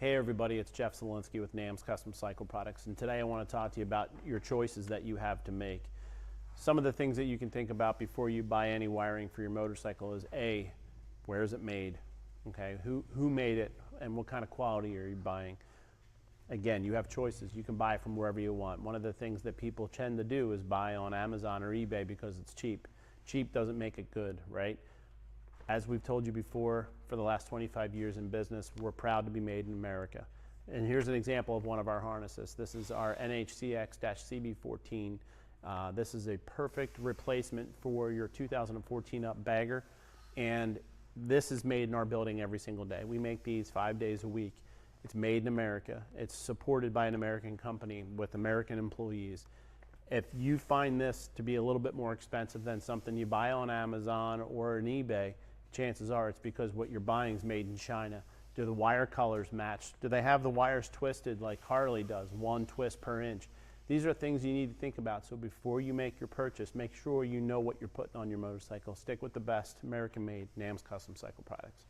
Hey everybody, it's Jeff Zielinski with NAMZ Custom Cycle Products, and today I want to talk to you about your choices that you have to make. Some of the things that you can think about before you buy any wiring for your motorcycle is A, where is it made? Okay, who made it and what kind of quality are you buying? Again, you have choices. You can buy from wherever you want. One of the things that people tend to do is buy on Amazon or eBay because it's cheap. Cheap doesn't make it good, right? As we've told you before, for the last 25 years in business, we're proud to be made in America. And here's an example of one of our harnesses. This is our NHCX-CB14. This is a perfect replacement for your 2014 up bagger. And this is made in our building every single day. We make these 5 days a week. It's made in America. It's supported by an American company with American employees. If you find this to be a little bit more expensive than something you buy on Amazon or on eBay, chances are it's because what you're buying is made in China. Do the wire colors match? Do they have the wires twisted like Harley does, 1 twist per inch? These are things you need to think about. So before you make your purchase, make sure you know what you're putting on your motorcycle. Stick with the best American-made NAMZ Custom Cycle Products.